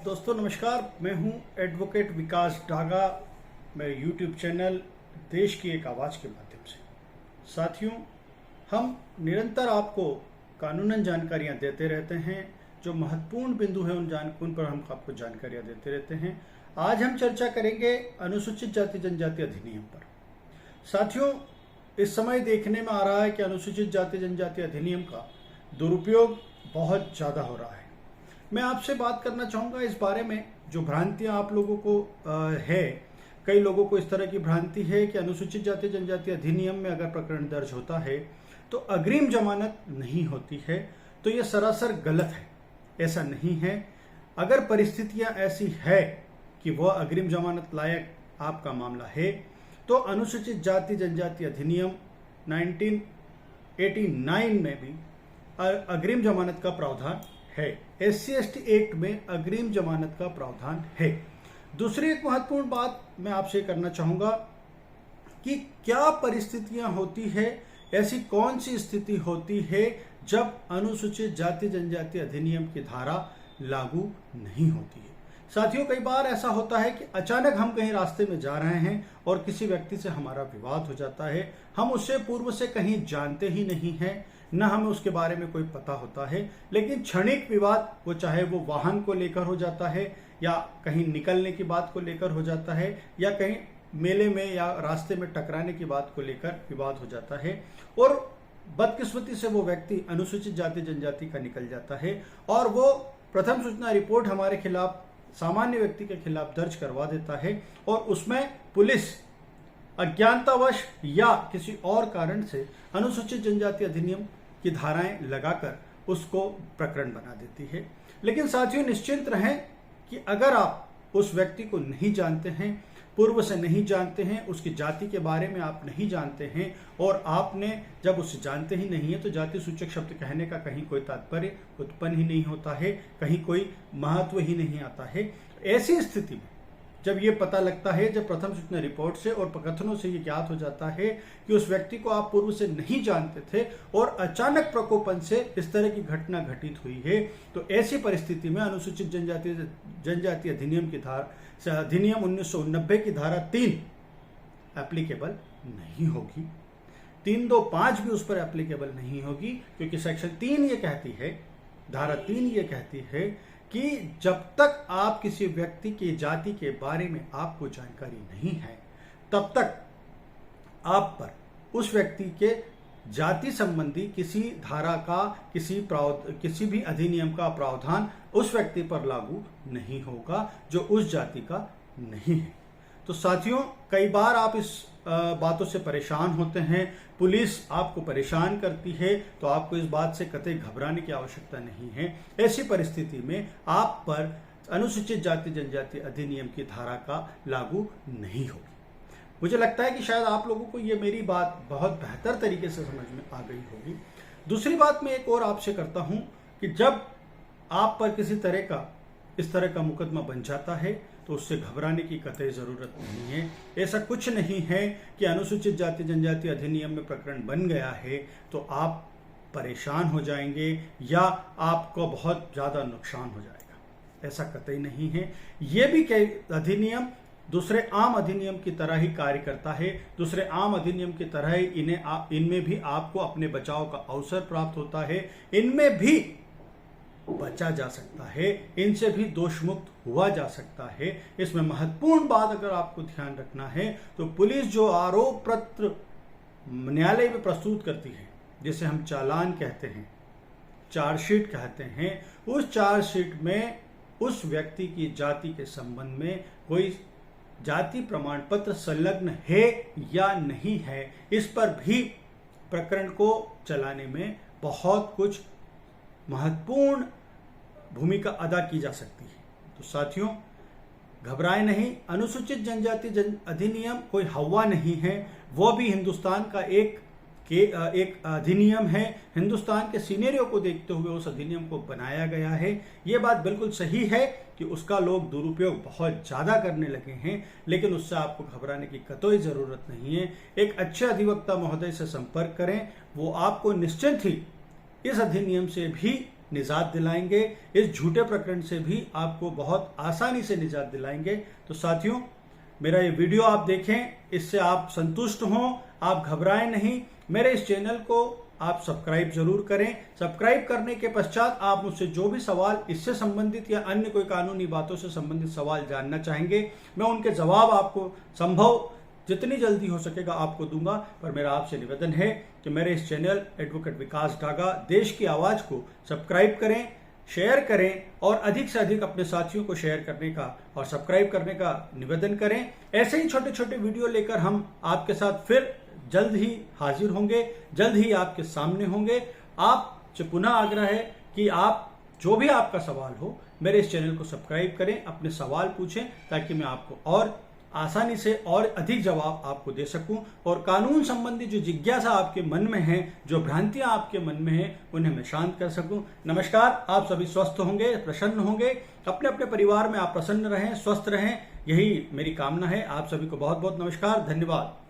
दोस्तों नमस्कार, मैं हूं एडवोकेट विकास डागा। मेरे यूट्यूब चैनल देश की एक आवाज़ के माध्यम से साथियों, हम निरंतर आपको कानूनन जानकारियां देते रहते हैं। जो महत्वपूर्ण बिंदु है उन पर हम आपको जानकारियां देते रहते हैं। आज हम चर्चा करेंगे अनुसूचित जाति जनजाति अधिनियम पर। साथियों, इस समय देखने में आ रहा है कि अनुसूचित जाति जनजाति अधिनियम का दुरुपयोग बहुत ज़्यादा हो रहा है। मैं आपसे बात करना चाहूँगा इस बारे में, जो भ्रांतियाँ आप लोगों को है। कई लोगों को इस तरह की भ्रांति है कि अनुसूचित जाति जनजाति अधिनियम में अगर प्रकरण दर्ज होता है तो अग्रिम जमानत नहीं होती है। तो ये सरासर गलत है, ऐसा नहीं है। अगर परिस्थितियाँ ऐसी है कि वह अग्रिम जमानत लायक आपका मामला है तो अनुसूचित जाति जनजाति अधिनियम 1989 में भी अग्रिम जमानत का प्रावधान है। SC/ST एक्ट में अग्रिम जमानत का प्रावधान है। दूसरी एक महत्वपूर्ण बात मैं आपसे करना चाहूंगा कि क्या परिस्थितियां होती है, ऐसी कौन सी स्थिति होती है जब अनुसूचित जाति जनजाति अधिनियम की धारा लागू नहीं होती है। साथियों, कई बार ऐसा होता है कि अचानक हम कहीं रास्ते में जा रहे हैं और किसी व्यक्ति से हमारा विवाद हो जाता है। हम उससे पूर्व से कहीं जानते ही नहीं हैं, न हमें उसके बारे में कोई पता होता है, लेकिन क्षणिक विवाद, वो चाहे वो वाहन को लेकर हो जाता है या कहीं निकलने की बात को लेकर हो जाता है या कहीं मेले में या रास्ते में टकराने की बात को लेकर विवाद हो जाता है, और बदकिस्मती से वो व्यक्ति अनुसूचित जाति जनजाति का निकल जाता है और वो प्रथम सूचना रिपोर्ट हमारे खिलाफ, सामान्य व्यक्ति के खिलाफ दर्ज करवा देता है और उसमें पुलिस अज्ञानतावश या किसी और कारण से अनुसूचित जनजाति अधिनियम की धाराएं लगाकर उसको प्रकरण बना देती है। लेकिन साथियों, निश्चिंत रहें कि अगर आप उस व्यक्ति को नहीं जानते हैं, पूर्व से नहीं जानते हैं, उसकी जाति के बारे में आप नहीं जानते हैं और आपने जब उसे जानते ही नहीं है तो जाति सूचक शब्द कहने का कहीं कोई तात्पर्य उत्पन्न ही नहीं होता है, कहीं कोई महत्व ही नहीं आता है। ऐसी स्थिति में जब ये पता लगता है, जब प्रथम सूचना रिपोर्ट से और कथनों से ये ज्ञात हो जाता है कि उस व्यक्ति को आप पूर्व से नहीं जानते थे और अचानक प्रकोपन से इस तरह की घटना घटित हुई है, तो ऐसी परिस्थिति में अनुसूचित जनजाति अधिनियम की अधिनियम 1990 की धारा 3 एप्लीकेबल नहीं होगी। 325 भी उस पर एप्लीकेबल नहीं होगी, क्योंकि सेक्शन 3 ये कहती है, धारा 3 ये कहती है कि जब तक आप किसी व्यक्ति की जाति के बारे में आपको जानकारी नहीं है, तब तक आप पर उस व्यक्ति के जाति संबंधी किसी धारा का, किसी भी अधिनियम का प्रावधान उस व्यक्ति पर लागू नहीं होगा जो उस जाति का नहीं है। तो साथियों, कई बार आप इस बातों से परेशान होते हैं, पुलिस आपको परेशान करती है, तो आपको इस बात से कतई घबराने की आवश्यकता नहीं है। ऐसी परिस्थिति में आप पर अनुसूचित जाति जनजाति अधिनियम की धारा का लागू नहीं होगी। मुझे लगता है कि शायद आप लोगों को ये मेरी बात बहुत बेहतर तरीके से समझ में आ गई होगी। दूसरी बात मैं एक और आपसे करता हूं कि जब आप पर इस तरह का मुकदमा बन जाता है तो उससे घबराने की कतई जरूरत नहीं है। ऐसा कुछ नहीं है कि अनुसूचित जाति जनजाति अधिनियम में प्रकरण बन गया है तो आप परेशान हो जाएंगे या आपको बहुत ज्यादा नुकसान हो जाएगा, ऐसा कतई नहीं है। ये भी कई अधिनियम दूसरे आम अधिनियम की तरह ही कार्य करता है। दूसरे आम अधिनियम की तरह ही इनमें भी आपको अपने बचाव का अवसर प्राप्त होता है, इनमें भी बचा जा सकता है, इनसे भी दोष मुक्त हुआ जा सकता है। इसमें महत्वपूर्ण बात अगर आपको ध्यान रखना है तो पुलिस जो आरोप पत्र न्यायालय में प्रस्तुत करती है, जिसे हम चालान कहते हैं, चार्जशीट कहते हैं, उस चार्जशीट में उस व्यक्ति की जाति के संबंध में कोई जाति प्रमाण पत्र संलग्न है या नहीं है, इस पर भी प्रकरण को चलाने में बहुत कुछ महत्वपूर्ण भूमिका अदा की जा सकती है। तो साथियों, घबराए नहीं। अनुसूचित जनजाति अधिनियम कोई हवा नहीं है, वो भी हिंदुस्तान का एक अधिनियम है। हिंदुस्तान के सीनेरियो को देखते हुए उस अधिनियम को बनाया गया है। ये बात बिल्कुल सही है कि उसका लोग दुरुपयोग बहुत ज्यादा करने लगे हैं, लेकिन उससे आपको घबराने की कतई जरूरत नहीं है। एक अच्छे अधिवक्ता महोदय से संपर्क करें, वो आपको निश्चित ही इस अधिनियम से भी निजात दिलाएंगे, इस झूठे प्रकरण से भी आपको बहुत आसानी से निजात दिलाएंगे। तो साथियों, मेरा ये वीडियो आप देखें, इससे आप संतुष्ट हों, आप घबराएं नहीं। मेरे इस चैनल को आप सब्सक्राइब जरूर करें। सब्सक्राइब करने के पश्चात आप मुझसे जो भी सवाल इससे संबंधित या अन्य कोई कानूनी बातों से संबंधित सवाल जानना चाहेंगे, मैं उनके जवाब आपको संभव जितनी जल्दी हो सकेगा आपको दूंगा। पर मेरा आपसे निवेदन है कि मेरे इस चैनल एडवोकेट विकास डागा देश की आवाज को सब्सक्राइब करें, शेयर करें और अधिक से अधिक अपने साथियों को शेयर करने का और सब्सक्राइब करने का निवेदन करें। ऐसे ही छोटे छोटे वीडियो लेकर हम आपके साथ फिर जल्द ही हाजिर होंगे, जल्द ही आपके सामने होंगे। आपसे पुनः आग्रह है कि आप जो भी आपका सवाल हो, मेरे इस चैनल को सब्सक्राइब करें, अपने सवाल पूछें, ताकि मैं आपको और आसानी से और अधिक जवाब आपको दे सकूं और कानून संबंधी जो जिज्ञासा आपके मन में है, जो भ्रांतियां आपके मन में हैं, उन्हें मैं शांत कर सकूं। नमस्कार। आप सभी स्वस्थ होंगे, प्रसन्न होंगे, अपने अपने परिवार में आप प्रसन्न रहें, स्वस्थ रहें, यही मेरी कामना है। आप सभी को बहुत बहुत नमस्कार, धन्यवाद।